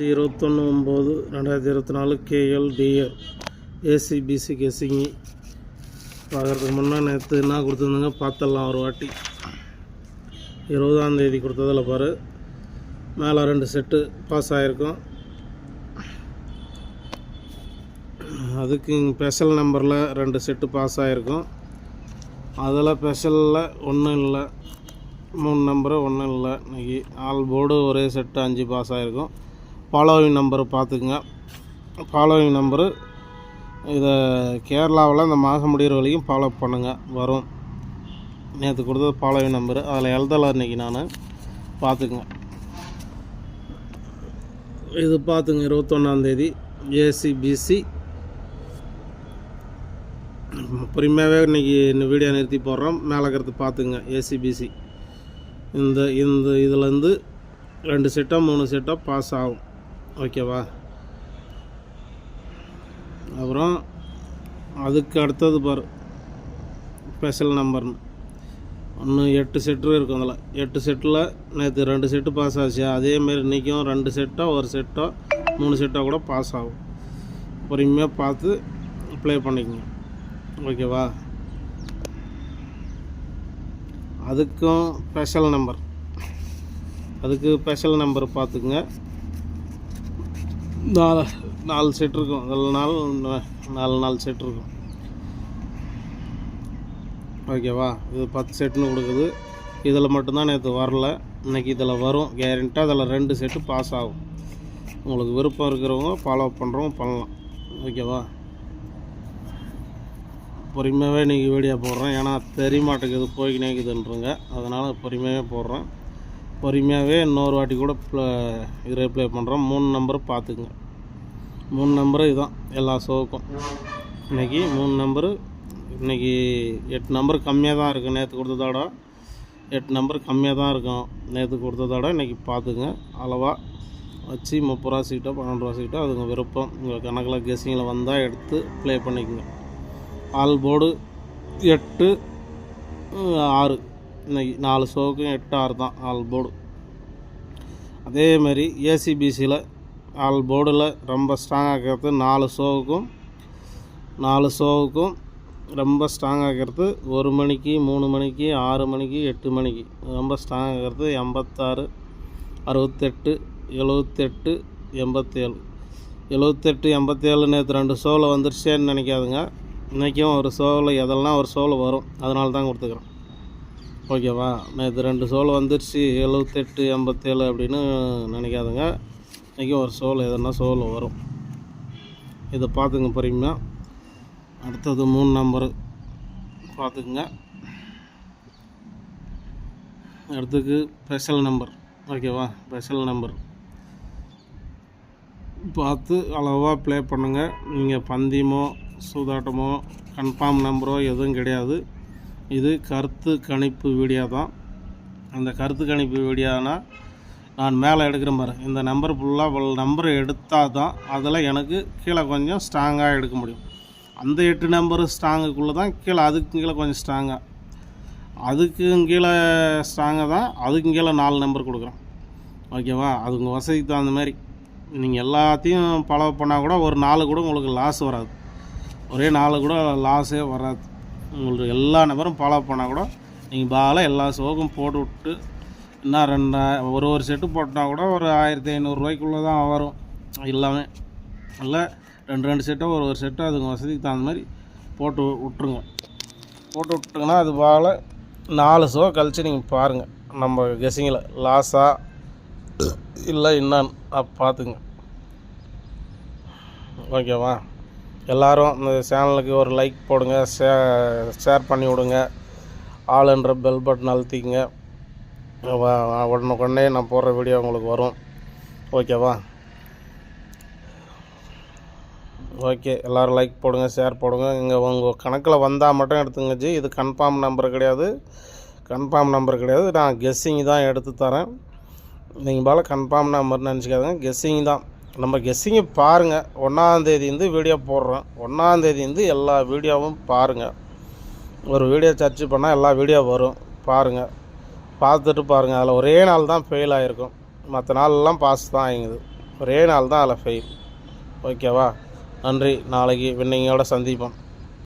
21/9/2024 KL dear ACBC கெஸிங்கி பார்க்குறதுக்கு முன்னே நேற்று என்ன கொடுத்துருந்தாங்க பார்த்துடலாம் ஒரு வாட்டி. 20ஆம் தேதி கொடுத்ததில் பாரு, மேலே 2 செட்டு பாஸ் ஆகிருக்கும். அதுக்கு ஸ்பெஷல் நம்பரில் 2 செட்டு பாஸ் ஆகிருக்கும். அதில் ஸ்பெஷலில் ஒன்றும் இல்லை, 3 நம்பரு ஒன்றும் இல்லை. இன்றைக்கி ஆல் போர்டு ஒரே செட்டு 5 பாஸ் ஆகிருக்கும். ஃபாலோவிங் நம்பரு பார்த்துக்குங்க. ஃபாலோவிங் நம்பரு இதை கேரளாவில் இந்த மாதம் முடிகிற வரைக்கும் ஃபாலோ பண்ணுங்கள், வரும். நேற்று கொடுத்தது ஃபாலோவிங் நம்பரு, அதில் எழுதலை இன்றைக்கி நான், பார்த்துக்குங்க. இது பார்த்துங்க, 21ஆம் தேதி ஏசிபிசி. பொறுமையாகவே இன்றைக்கி இந்த வீடியோ நிறுத்தி போடுறோம். மேலே இருக்கிறது பார்த்துங்க, ஏசிபிசி. இந்த இதுலேருந்து 2 செட்டோ 3 செட்டோ பாஸ் ஆகும், ஓகேவா? அப்புறம் அதுக்கு அடுத்தது பாரு, ஸ்பெஷல் நம்பர்னு இன்னும் 8 செட்டு இருக்கும். அதில் 8 செட்டில் நேற்று 2 செட்டு பாஸ் ஆச்சு. அதேமாரி இன்றைக்கும் 2 செட்டோ 1 செட்டோ 3 செட்டோ கூட பாஸ் ஆகும். பொறுமையாக பார்த்து ப்ளே பண்ணிக்கோங்க, ஓகேவா? அதுக்கும் ஸ்பெஷல் நம்பர், அதுக்கு ஸ்பெஷல் நம்பர் பார்த்துக்குங்க. 4 செட் இருக்கும். அதில் 4 செட் இருக்கும், ஓகேவா? இது 10 செட்டுன்னு கொடுக்குது. இதில் மட்டும்தான் நேற்று வரல, இன்றைக்கி இதில் வரும் கேரண்ட்டாக. அதில் 2 செட்டு பாஸ் ஆகும். உங்களுக்கு விருப்பம் இருக்கிறவங்க ஃபாலோ பண்ணுறவங்க பண்ணலாம், ஓகேவா? பொறுமையாகவே இன்றைக்கி வீடியோ போடுறேன், ஏன்னா தெரிய மாட்டேங்குது போய்க்கினே இருக்குதுன்றங்க, அதனால் பொறுமையாகவே போடுறேன். பொறுமையாகவே இன்னொரு வாட்டி கூட ரீப்ளே பண்ணுறோம். 3 நம்பர் பார்த்துக்குங்க. 3 நம்பரு இதுதான் எல்லா ஷோவுக்கும். இன்றைக்கி 3 நம்பரு, இன்றைக்கி 8 நம்பர் கம்மியாக தான் இருக்குது. நேற்று கொடுத்ததோட 8 நம்பர் கம்மியாக தான் இருக்கும். நேற்று கொடுத்ததோட இன்றைக்கி பார்த்துங்க. அளவாக வச்சு 30 ரூபா சீட்டோ 12 ரூபா சீட்டோ அதுங்க விருப்பம். உங்கள் கணக்கில் கெஸ்ஸிங்கில் வந்தால் எடுத்து ப்ளே பண்ணிக்கோங்க. ஆல் போர்டு 8 6, இன்றைக்கி 4 ஷோவுக்கும் 8 6 தான் ஆல் போர்டு. அதேமாரி ஏசிபிசியில் ஆல் போர்டில் ரொம்ப ஸ்ட்ராங்காக இருக்கிறது 4 ஷோவுக்கும் ரொம்ப ஸ்ட்ராங்காக இருக்கிறது. 1 மணிக்கு 3 மணிக்கு 6 மணிக்கு 8 மணிக்கு ரொம்ப ஸ்ட்ராங்காக இருக்கிறது 86 68 78 87. 78 87 நேற்று 2 ஷோவில் வந்துருச்சேன்னு நினைக்காதுங்க. இன்றைக்கும் ஒரு ஷோவில் எதெல்லாம் ஒரு ஷோவில் வரும், அதனால தான் கொடுத்துக்கிறோம், ஓகேவா? நேற்று 2 ஷோவில் வந்துருச்சு 78 87 அப்படின்னு நினைக்காதுங்க. இன்றைக்கும் ஒரு ஷோவில் எதனா ஷோவில் வரும். இதை பார்த்துங்க பொறுமையாக. அடுத்தது 3 நம்பரு பார்த்துக்குங்க. அடுத்தது ஸ்பெஷல் நம்பர், ஓகேவா? ஸ்பெஷல் நம்பர் பார்த்து அளவாக ப்ளே பண்ணுங்கள். நீங்கள் பந்தயமோ சூதாட்டமோ கன்ஃபார்ம் நம்பரோ எதுவும் கிடையாது. இது கருத்து கணிப்பு வீடியோ தான். அந்த கருத்து கணிப்பு வீடியோனால் நான் மேலே எடுக்கிறேன் பாரு, இந்த நம்பர் ஃபுல்லாக நம்பர் எடுத்தால் தான் அதில் எனக்கு கீழே கொஞ்சம் ஸ்ட்ராங்காக எடுக்க முடியும். அந்த 8 நம்பரு ஸ்ட்ராங்குக்குள்ளே தான் கீழே, அதுக்கு கீழே கொஞ்சம் ஸ்ட்ராங்காக, அதுக்கு கீழே ஸ்ட்ராங்காக தான், அதுக்கு கீழே 4 நம்பர் கொடுக்குறேன், ஓகேவா? அது உங்கள் வசதிக்கு தகுந்த மாதிரி. நீங்கள் எல்லாத்தையும் ஃபாலோ பண்ணால் கூட ஒரு 4 கூட உங்களுக்கு லாஸ் வராது, ஒரே 4 கூட லாஸே வராது. உங்களுக்கு எல்லா நம்பரும் ஃபாலோ பண்ணால் கூட நீங்கள் பாலை எல்லா ஷோக்கும் போட்டு விட்டு இன்னும் ஒரு செட்டு போட்டால் கூட ஒரு 1500 ரூபாய்க்குள்ளே தான் வரும் எல்லாமே. இல்லை 2 செட்டோ ஒரு செட்டோ அதுங்க வசதிக்கு தகுந்த மாதிரி போட்டு விட்ருங்க. போட்டு விட்டிங்கன்னா அது பால் 4 ஷோ கழித்து நீங்கள் பாருங்கள் நம்ம கெஸ்ஸிங்கில் லாஸா இல்லை என்னான்னு பார்த்துங்க, ஓகேவா? எல்லோரும் இந்த சேனலுக்கு ஒரு லைக் போடுங்க, ஷேர் பண்ணி விடுங்க, ஆளுன்ற பெல் பட்டன் அழுத்திங்க. உடனே நான் போடுற வீடியோ உங்களுக்கு வரும், ஓகேவா? ஓகே, எல்லோரும் லைக் போடுங்க, ஷேர் போடுங்க. இங்கே உங்கள் கணக்கில் வந்தால் மட்டும் எடுத்துங்க ஜி. இது கன்ஃபார்ம் நம்பர் கிடையாது, நான் கெஸ்ஸிங் தான் எடுத்து தரேன். நீங்கள் பால கன்ஃபார்ம் நம்பர்னு நினச்சிக்காதுங்க, கெஸ்ஸிங் தான். நம்ம கெஸ்ஸிங்கை பாருங்கள். 1ஆம் தேதியிலேருந்து வீடியோ போடுறோம். 1ஆம் தேதியிலேருந்து எல்லா வீடியோவும் பாருங்கள். ஒரு வீடியோ சர்ச் பண்ணால் எல்லா வீடியோ வரும், பாருங்கள். பார்த்துட்டு பாருங்கள். அதில் ஒரே நாள் தான் ஃபெயில் ஆகிருக்கும், மற்ற நாளெல்லாம் பாஸ் தான் ஆகிங்குது. ஒரே நாள் தான் அதில் ஃபெயில். ஓகேவா? நன்றி. நாளைக்கு வின்னிங்கோட சந்திப்போம்.